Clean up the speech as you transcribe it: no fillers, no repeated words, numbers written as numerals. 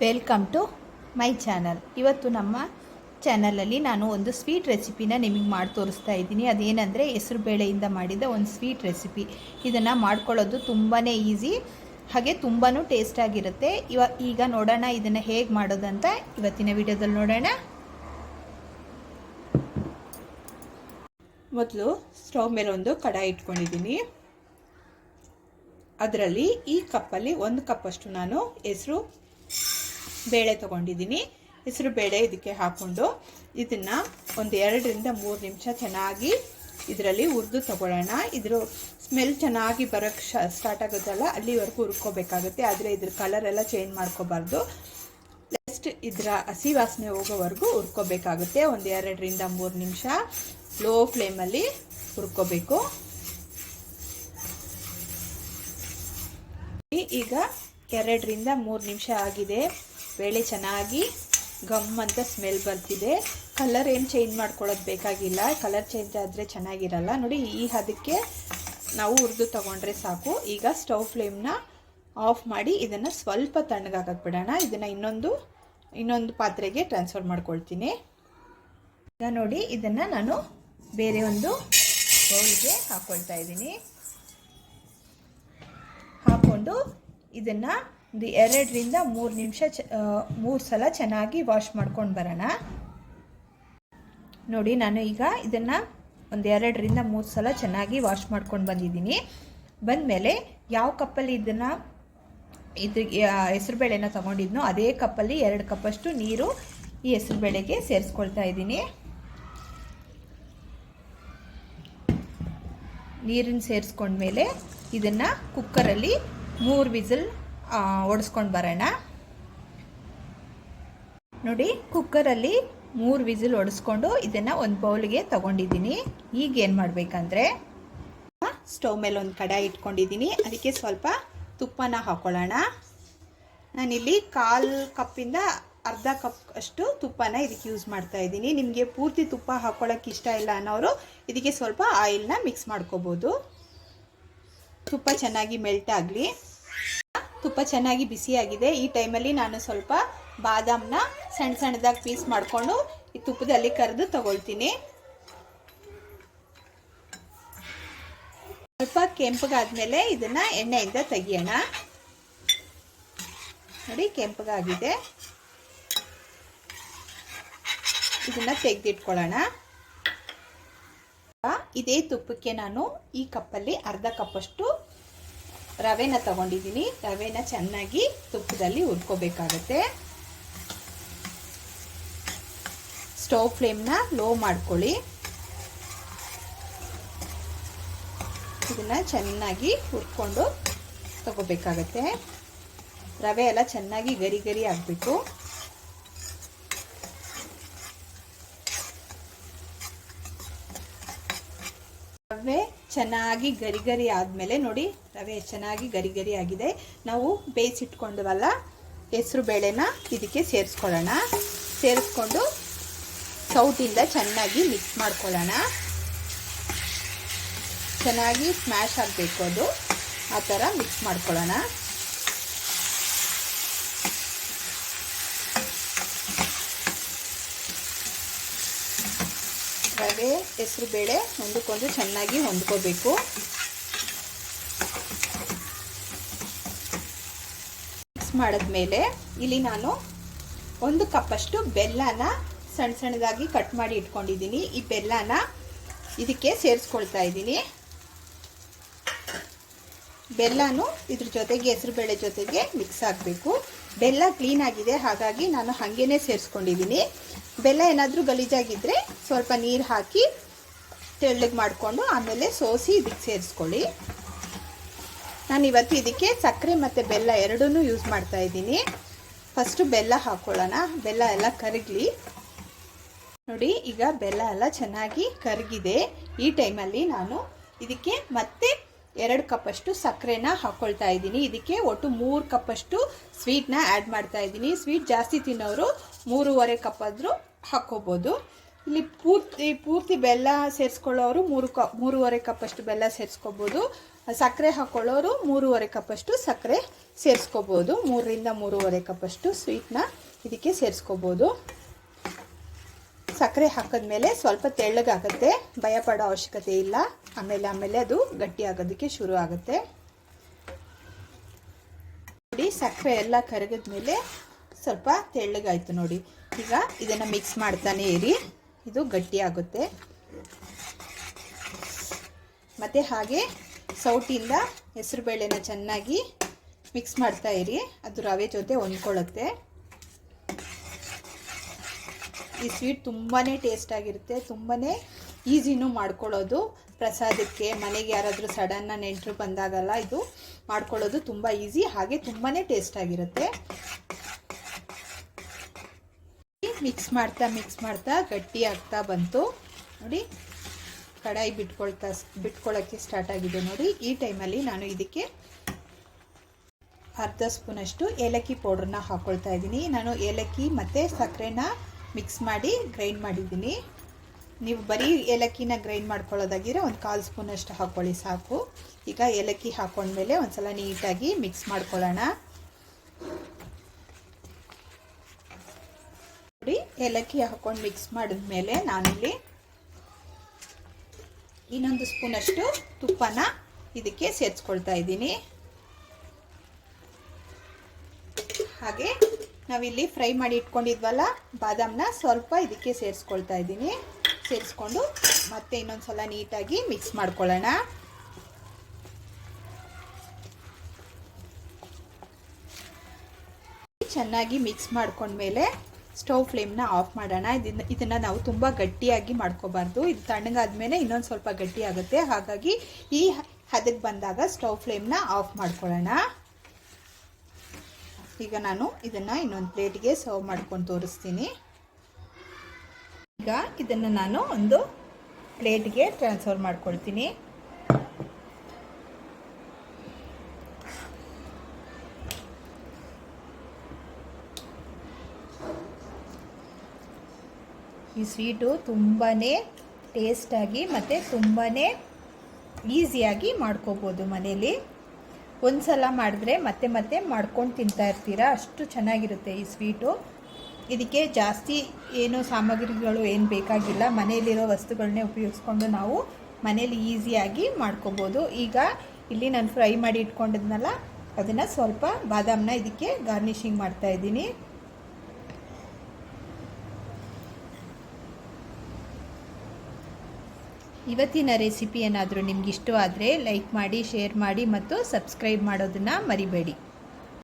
Welcome to my channel. ಇವತ್ತು ನಮ್ಮ ಚಾನಲಲ್ಲಿ ನಾನು ಒಂದು ಸ್ವೀಟ್ ರೆಸಿಪಿನ ನಿಮಗೆ ಮಾಡಿ ತೋರಿಸ್ತಾ ಇದ್ದೀನಿ. ಅದೇನೆಂದರೆ ಹೆಸರು ಬೇಳೆಯಿಂದ ಮಾಡಿದ ಒಂದು ಸ್ವೀಟ್ ರೆಸಿಪಿ. ಇದನ್ನು ಮಾಡ್ಕೊಳ್ಳೋದು ತುಂಬಾ ಈಸಿ, ಹಾಗೆ ತುಂಬಾ ಟೇಸ್ಟಾಗಿರುತ್ತೆ. ಈಗ ನೋಡೋಣ ಇದನ್ನು ಹೇಗೆ ಮಾಡೋದಂತ ಇವತ್ತಿನ ವಿಡಿಯೋದಲ್ಲಿ ನೋಡೋಣ. ಮೊದಲು ಸ್ಟವ್ ಮೇಲೆ ಒಂದು ಕಡಾಯಿ ಇಟ್ಕೊಂಡಿದ್ದೀನಿ. ಅದರಲ್ಲಿ ಈ ಕಪ್ಪಲ್ಲಿ 1 ಕಪ್ಪಷ್ಟು ನಾನು ಹೆಸರು ಬೇಳೆ ತೊಗೊಂಡಿದ್ದೀನಿ. ಹೆಸರು ಬೇಳೆ ಇದಕ್ಕೆ ಹಾಕ್ಕೊಂಡು ಇದನ್ನು ಒಂದು 2 ರಿಂದ 3 ನಿಮಿಷ ಚೆನ್ನಾಗಿ ಇದರಲ್ಲಿ ಹುರಿದು ತಗೊಳ್ಳೋಣ. ಇದ್ರ ಸ್ಮೆಲ್ ಚೆನ್ನಾಗಿ ಬರೋಕ್ಕೆ ಸ್ಟಾರ್ಟ್ ಆಗೋದಲ್ಲ, ಅಲ್ಲಿವರೆಗೂ ಹುರ್ಕೋಬೇಕಾಗುತ್ತೆ. ಆದರೆ ಇದ್ರ ಕಲರ್ ಎಲ್ಲ ಚೇಂಜ್ ಮಾಡ್ಕೋಬಾರ್ದು. ಜಸ್ಟ್ ಇದರ ಹಸಿ ವಾಸನೆ ಹೋಗೋವರೆಗೂ ಹುರ್ಕೋಬೇಕಾಗುತ್ತೆ. ಒಂದು 2 ರಿಂದ 3 ನಿಮಿಷ ಲೋ ಫ್ಲೇಮಲ್ಲಿ ಹುರ್ಕೋಬೇಕು. ಈಗ 2 ರಿಂದ 3 ನಿಮಿಷ ಆಗಿದೆ. ಬೇಳೆ ಚೆನ್ನಾಗಿ ಗಮ್ ಅಂತ ಸ್ಮೆಲ್ ಬರ್ತಿದೆ. ಕಲರ್ ಏನು ಚೇಂಜ್ ಮಾಡ್ಕೊಳ್ಳೋದು ಬೇಕಾಗಿಲ್ಲ, ಕಲರ್ ಚೇಂಜ್ ಆದರೆ ಚೆನ್ನಾಗಿರಲ್ಲ. ನೋಡಿ, ಈ ಹದಕ್ಕೆ ನಾವು ಹುರಿದು ತಗೊಂಡ್ರೆ ಸಾಕು. ಈಗ ಸ್ಟವ್ ಫ್ಲೇಮ್ನ ಆಫ್ ಮಾಡಿ ಇದನ್ನು ಸ್ವಲ್ಪ ತಣ್ಣಗಾಗಕ್ಕೆ ಬಿಡೋಣ. ಇದನ್ನು ಇನ್ನೊಂದು ಪಾತ್ರೆಗೆ ಟ್ರಾನ್ಸ್ಫರ್ ಮಾಡ್ಕೊಳ್ತೀನಿ. ಈಗ ನೋಡಿ, ಇದನ್ನು ನಾನು ಬೇರೆ ಒಂದು ಬೌಲ್ಗೆ ಹಾಕ್ಕೊಳ್ತಾ ಇದ್ದೀನಿ. ಹಾಕ್ಕೊಂಡು ಇದನ್ನು ಒಂದು 2 ರಿಂದ 3 ನಿಮಿಷ 3 ಸಲ ಚೆನ್ನಾಗಿ ವಾಶ್ ಮಾಡ್ಕೊಂಡು ಬರೋಣ. ನೋಡಿ, ನಾನು ಈಗ ಇದನ್ನು ಒಂದು 2 ರಿಂದ 3 ಸಲ ಚೆನ್ನಾಗಿ ವಾಶ್ ಮಾಡ್ಕೊಂಡು ಬಂದಿದ್ದೀನಿ. ಬಂದಮೇಲೆ ಯಾವ ಕಪ್ಪಲ್ಲಿ ಹೆಸರುಬೇಳೆನ ತೊಗೊಂಡಿದ್ನೋ ಅದೇ ಕಪ್ಪಲ್ಲಿ 2 ಕಪ್ಪಷ್ಟು ನೀರು ಈ ಹೆಸರುಬೇಳೆಗೆ ಸೇರಿಸ್ಕೊಳ್ತಾ ಇದ್ದೀನಿ. ನೀರನ್ನು ಸೇರಿಸ್ಕೊಂಡ್ಮೇಲೆ ಇದನ್ನು ಕುಕ್ಕರಲ್ಲಿ 3 ವಿಸಿಲ್ ಹೊಡೆಸ್ಕೊಂಡು ಬರೋಣ. ನೋಡಿ, ಕುಕ್ಕರಲ್ಲಿ 3 ವಿಸಿಲ್ ಹೊಡೆಸ್ಕೊಂಡು ಇದನ್ನು ಒಂದು ಬೌಲ್ಗೆ ತಗೊಂಡಿದ್ದೀನಿ. ಈಗ ಏನು ಮಾಡಬೇಕಂದ್ರೆ, ಸ್ಟವ್ ಮೇಲೆ ಒಂದು ಕಡಾಯಿ ಇಟ್ಕೊಂಡಿದ್ದೀನಿ. ಅದಕ್ಕೆ ಸ್ವಲ್ಪ ತುಪ್ಪನ ಹಾಕ್ಕೊಳ್ಳೋಣ. ನಾನಿಲ್ಲಿ 1/4 ಕಪ್ಪಿಂದ ಅರ್ಧ ಕಪ್ ಅಷ್ಟು ತುಪ್ಪನ ಇದಕ್ಕೆ ಯೂಸ್ ಮಾಡ್ತಾ ಇದ್ದೀನಿ. ನಿಮಗೆ ಪೂರ್ತಿ ತುಪ್ಪ ಹಾಕ್ಕೊಳ್ಳೋಕೆ ಇಷ್ಟ ಇಲ್ಲ ಅನ್ನೋರು ಇದಕ್ಕೆ ಸ್ವಲ್ಪ ಆಯಿಲ್ನ ಮಿಕ್ಸ್ ಮಾಡ್ಕೋಬೋದು. ತುಪ್ಪ ಚೆನ್ನಾಗಿ ಮೆಲ್ಟ್ ಆಗಲಿ. ತುಪ್ಪ ಚೆನ್ನಾಗಿ ಬಿಸಿಯಾಗಿದೆ. ಈ ಟೈಮಲ್ಲಿ ನಾನು ಸ್ವಲ್ಪ ಬಾದಾಮನ್ನ ಸಣ್ಣದಾಗಿ ಪೀಸ್ ಮಾಡಿಕೊಂಡು ಈ ತುಪ್ಪದಲ್ಲಿ ಕರೆದು ತಗೊಳ್ತೀನಿ. ಸ್ವಲ್ಪ ಕೆಂಪಗಾದ್ಮೇಲೆ ಇದನ್ನು ಎಣ್ಣೆಯಿಂದ ತೆಗಿಯೋಣ. ನೋಡಿ, ಕೆಂಪಗಾಗಿದೆ. ಇದನ್ನು ತೆಗೆದಿಟ್ಕೊಳ್ಳೋಣ. ಇದೇ ತುಪ್ಪಕ್ಕೆ ನಾನು ಈ ಕಪ್ಪಲ್ಲಿ ಅರ್ಧ ಕಪ್ಪಷ್ಟು ರವೆನ ತಗೊಂಡಿದ್ದೀನಿ. ರವೆನ ಚೆನ್ನಾಗಿ ತುಪ್ಪದಲ್ಲಿ ಹುರ್ಕೋಬೇಕಾಗತ್ತೆ. ಸ್ಟವ್ ಫ್ಲೇಮ್ನ ಲೋ ಮಾಡ್ಕೊಳ್ಳಿ. ಇದನ್ನು ಚೆನ್ನಾಗಿ ಹುರ್ಕೊಂಡು ತಗೋಬೇಕಾಗತ್ತೆ. ರವೆ ಎಲ್ಲ ಚೆನ್ನಾಗಿ ಗರಿ ಆಗಬೇಕು. ರವೆ ಚೆನ್ನಾಗಿ ಗರಿ ಆದಮೇಲೆ ನೋಡಿ, ರವೆ ಚೆನ್ನಾಗಿ ಗರಿ ಆಗಿದೆ. ನಾವು ಬೇಯಿಸಿಟ್ಕೊಂಡವಲ್ಲ ಹೆಸರು ಬೇಳೆನ ಇದಕ್ಕೆ ಸೇರಿಸ್ಕೊಳ್ಳೋಣ. ಸೇರಿಸ್ಕೊಂಡು ಸೌಟಿಂದ ಚೆನ್ನಾಗಿ ಮಿಕ್ಸ್ ಮಾಡ್ಕೊಳ್ಳೋಣ. ಚೆನ್ನಾಗಿ ಸ್ಮ್ಯಾಶ್ ಆಗಬೇಕು, ಅದು ಆ ಥರ ಮಿಕ್ಸ್ ಮಾಡ್ಕೊಳ್ಳೋಣ. ರವೆ ಹೆಸರು ಬೇಳೆ ಒಂದಕ್ಕೊಂದು ಚೆನ್ನಾಗಿ ಹೊಂದ್ಕೋಬೇಕು. ಮಿಕ್ಸ್ ಮಾಡಿದ್ಮೇಲೆ ಇಲ್ಲಿ ನಾನು 1 ಕಪ್ಪಷ್ಟು ಬೆಲ್ಲನ ಸಣ್ಣದಾಗಿ ಕಟ್ ಮಾಡಿ ಇಟ್ಕೊಂಡಿದ್ದೀನಿ. ಈ ಬೆಲ್ಲನ ಇದಕ್ಕೆ ಸೇರಿಸ್ಕೊಳ್ತಾ ಇದ್ದೀನಿ. ಬೆಲ್ಲನೂ ಇದ್ರ ಜೊತೆಗೆ ಹೆಸರುಬೇಳೆ ಜೊತೆಗೆ ಮಿಕ್ಸ್ ಆಗಬೇಕು. ಬೆಲ್ಲ ಕ್ಲೀನ್ ಆಗಿದೆ, ಹಾಗಾಗಿ ನಾನು ಹಾಗೇನೆ ಸೇರಿಸ್ಕೊಂಡಿದ್ದೀನಿ. ಬೆಲ್ಲ ಏನಾದರೂ ಗಲೀಜಾಗಿದ್ದರೆ ಸ್ವಲ್ಪ ನೀರು ಹಾಕಿ ತೆಳ್ಳಗೆ ಮಾಡಿಕೊಂಡು ಆಮೇಲೆ ಸೋಸಿ ಇದಕ್ಕೆ ಸೇರಿಸ್ಕೊಳ್ಳಿ. ನಾನು ಇವತ್ತು ಇದಕ್ಕೆ ಸಕ್ಕರೆ ಮತ್ತು ಬೆಲ್ಲ ಎರಡನ್ನೂ ಯೂಸ್ ಮಾಡ್ತಾ ಇದ್ದೀನಿ. ಫಸ್ಟು ಬೆಲ್ಲ ಹಾಕ್ಕೊಳ್ಳೋಣ. ಬೆಲ್ಲ ಎಲ್ಲ ಕರಗಲಿ. ನೋಡಿ, ಈಗ ಬೆಲ್ಲ ಎಲ್ಲ ಚೆನ್ನಾಗಿ ಕರಗಿದೆ. ಈ ಟೈಮಲ್ಲಿ ನಾನು ಇದಕ್ಕೆ ಮತ್ತೆ 2 ಕಪ್ಪಷ್ಟು ಸಕ್ಕರೆನ ಹಾಕ್ಕೊಳ್ತಾ ಇದ್ದೀನಿ. ಇದಕ್ಕೆ ಒಟ್ಟು 3 ಕಪ್ಪಷ್ಟು ಸ್ವೀಟ್ನ ಆ್ಯಡ್ ಮಾಡ್ತಾ ಇದ್ದೀನಿ. ಸ್ವೀಟ್ ಜಾಸ್ತಿ ತಿನ್ನೋರು 3.5 ಕಪ್ ಆದರೂ ಹಾಕ್ಕೋಬೋದು. ಇಲ್ಲಿ ಪೂರ್ತಿ ಬೆಲ್ಲ ಸೇರಿಸ್ಕೊಳ್ಳೋರು 3.5 ಕಪ್ಪಷ್ಟು ಬೆಲ್ಲ ಸೇರಿಸ್ಕೋಬೋದು. ಸಕ್ಕರೆ ಹಾಕೊಳ್ಳೋರು 3.5 ಕಪ್ಪಷ್ಟು ಸಕ್ಕರೆ ಸೇರಿಸ್ಕೋಬೋದು. 3 ರಿಂದ 3.5 ಕಪ್ಪಷ್ಟು ಸ್ವೀಟ್ನ ಇದಕ್ಕೆ ಸೇರಿಸ್ಕೋಬೋದು. ಸಕ್ಕರೆ ಹಾಕಿದ್ಮೇಲೆ ಸ್ವಲ್ಪ ತೆಳ್ಳಗಾಗುತ್ತೆ, ಭಯ ಪಡೋ ಅವಶ್ಯಕತೆ ಇಲ್ಲ. ಆಮೇಲೆ ಅದು ಗಟ್ಟಿ ಆಗೋದಕ್ಕೆ ಶುರು ಆಗುತ್ತೆ. ನೋಡಿ, ಸಕ್ಕರೆ ಎಲ್ಲ ಕರಗಿದ್ಮೇಲೆ ಸ್ವಲ್ಪ ತೆಳ್ಳಗಾಯ್ತು ನೋಡಿ. ಈಗ ಇದನ್ನು ಮಿಕ್ಸ್ ಮಾಡ್ತಾನೆ ಇರಿ, ಇದು ಗಟ್ಟಿ ಆಗುತ್ತೆ. ಮತ್ತು ಹಾಗೆ ಸೌಟಿಂದ ಹೆಸರುಬೇಳೆನ ಚೆನ್ನಾಗಿ ಮಿಕ್ಸ್ ಮಾಡ್ತಾ ಇರಿ, ಅದು ರವೆ ಜೊತೆ ಹೊಂದ್ಕೊಳ್ಳುತ್ತೆ. ಈ ಸ್ವೀಟ್ ತುಂಬಾ ಟೇಸ್ಟ್ ಆಗಿರುತ್ತೆ, ತುಂಬಾ ಈಸಿನೂ ಮಾಡ್ಕೊಳ್ಳೋದು. ಪ್ರಸಾದಕ್ಕೆ, ಮನೆಗೆ ಯಾರಾದರೂ ಸಡನ್ನ ನೆಂಟರು ಬಂದಾಗಲ್ಲ ಇದು ಮಾಡ್ಕೊಳ್ಳೋದು ತುಂಬ ಈಸಿ, ಹಾಗೆ ತುಂಬಾ ಟೇಸ್ಟ್ ಆಗಿರುತ್ತೆ. ಮಿಕ್ಸ್ ಮಾಡ್ತಾ ಗಟ್ಟಿ ಆಗ್ತಾ ಬಂತು ನೋಡಿ. ಕಡಾಯಿ ಬಿಟ್ಕೊಳ್ಳೋಕ್ಕೆ ಸ್ಟಾರ್ಟ್ ಆಗಿದೆ ನೋಡಿ. ಈ ಟೈಮಲ್ಲಿ ನಾನು ಇದಕ್ಕೆ ಅರ್ಧ ಸ್ಪೂನಷ್ಟು ಏಲಕ್ಕಿ ಪೌಡ್ರನ್ನ ಹಾಕ್ಕೊಳ್ತಾ ಇದ್ದೀನಿ. ನಾನು ಏಲಕ್ಕಿ ಮತ್ತು ಸಕ್ಕರೆನ ಮಿಕ್ಸ್ ಮಾಡಿ ಗ್ರೈಂಡ್ ಮಾಡಿದ್ದೀನಿ. ನೀವು ಬರೀ ಏಲಕ್ಕಿನ ಗ್ರೈಂಡ್ ಮಾಡ್ಕೊಳ್ಳೋದಾಗಿದ್ರೆ 1/4 ಸ್ಪೂನಷ್ಟು ಹಾಕ್ಕೊಳ್ಳಿ ಸಾಕು. ಈಗ ಏಲಕ್ಕಿ ಹಾಕ್ಕೊಂಡ್ಮೇಲೆ ಒಂದ್ಸಲ ನೀಟಾಗಿ ಮಿಕ್ಸ್ ಮಾಡ್ಕೊಳ್ಳೋಣ ನೋಡಿ. ಏಲಕ್ಕಿ ಹಾಕ್ಕೊಂಡು ಮಿಕ್ಸ್ ಮಾಡಿದ್ಮೇಲೆ ನಾನಿಲ್ಲಿ ಇನ್ನೊಂದು ಸ್ಪೂನಷ್ಟು ತುಪ್ಪನ ಇದಕ್ಕೆ ಸೇರಿಸ್ಕೊಳ್ತಾ ಇದ್ದೀನಿ. ಹಾಗೆ ನಾವಿಲ್ಲಿ ಫ್ರೈ ಮಾಡಿ ಇಟ್ಕೊಂಡಿದ್ವಲ್ಲ ಬಾದಾಮನ್ನ ಸ್ವಲ್ಪ ಇದಕ್ಕೆ ಸೇರಿಸ್ಕೊಳ್ತಾ ಇದ್ದೀನಿ. ಸೇರಿಸ್ಕೊಂಡು ಮತ್ತೆ ಇನ್ನೊಂದು ಸಲ ನೀಟಾಗಿ ಮಿಕ್ಸ್ ಮಾಡ್ಕೊಳ್ಳೋಣ. ಚೆನ್ನಾಗಿ ಮಿಕ್ಸ್ ಮಾಡ್ಕೊಂಡ್ಮೇಲೆ ಸ್ಟವ್ ಫ್ಲೇಮ್ನ ಆಫ್ ಮಾಡೋಣ. ಇದನ್ನು ನಾವು ತುಂಬ ಗಟ್ಟಿಯಾಗಿ ಮಾಡ್ಕೋಬಾರ್ದು. ಇದು ತಣ್ಣಗಾದ್ಮೇಲೆ ಇನ್ನೊಂದು ಸ್ವಲ್ಪ ಗಟ್ಟಿ ಆಗುತ್ತೆ. ಹಾಗಾಗಿ ಈ ಹದಕ್ಕೆ ಬಂದಾಗ ಸ್ಟವ್ ಫ್ಲೇಮ್ನ ಆಫ್ ಮಾಡ್ಕೊಳ್ಳೋಣ. ಈಗ ನಾನು ಇದನ್ನು ಇನ್ನೊಂದು ಪ್ಲೇಟ್ಗೆ ಸರ್ವ್ ಮಾಡ್ಕೊಂಡು ತೋರಿಸ್ತೀನಿ. ಈಗ ಇದನ್ನು ನಾನು ಒಂದು ಪ್ಲೇಟ್ಗೆ ಟ್ರಾನ್ಸ್ಫರ್ ಮಾಡ್ಕೊಳ್ತೀನಿ. ಈ ಸ್ವೀಟು ತುಂಬಾ ಟೇಸ್ಟಾಗಿ ಮತ್ತು ತುಂಬಾ ಈಸಿಯಾಗಿ ಮಾಡ್ಕೋಬೋದು ಮನೇಲಿ. ಒಂದು ಸಲ ಮಾಡಿದ್ರೆ ಮತ್ತೆ ಮತ್ತೆ ಮಾಡ್ಕೊಂಡು ತಿಂತಾ ಇರ್ತೀರಾ, ಅಷ್ಟು ಚೆನ್ನಾಗಿರುತ್ತೆ ಈ ಸ್ವೀಟು. ಇದಕ್ಕೆ ಜಾಸ್ತಿ ಏನು ಸಾಮಗ್ರಿಗಳು ಏನು ಬೇಕಾಗಿಲ್ಲ, ಮನೆಯಲ್ಲಿರೋ ವಸ್ತುಗಳನ್ನೇ ಉಪಯೋಗಿಸ್ಕೊಂಡು ನಾವು ಮನೇಲಿ ಈಸಿಯಾಗಿ ಮಾಡ್ಕೋಬೋದು. ಈಗ ಇಲ್ಲಿ ನಾನು ಫ್ರೈ ಮಾಡಿ ಇಟ್ಕೊಂಡಿದ್ನಲ್ಲ ಅದನ್ನು ಸ್ವಲ್ಪ ಬಾದಾಮನ್ನ ಇದಕ್ಕೆ ಗಾರ್ನಿಷಿಂಗ್ ಮಾಡ್ತಾಯಿದ್ದೀನಿ. ಇವತ್ತಿನ ರೆಸಿಪಿ ಏನಾದರೂ ನಿಮ್ಗೆ ಇಷ್ಟವಾದರೆ ಲೈಕ್ ಮಾಡಿ, ಶೇರ್ ಮಾಡಿ ಮತ್ತು ಸಬ್ಸ್ಕ್ರೈಬ್ ಮಾಡೋದನ್ನು ಮರಿಬೇಡಿ.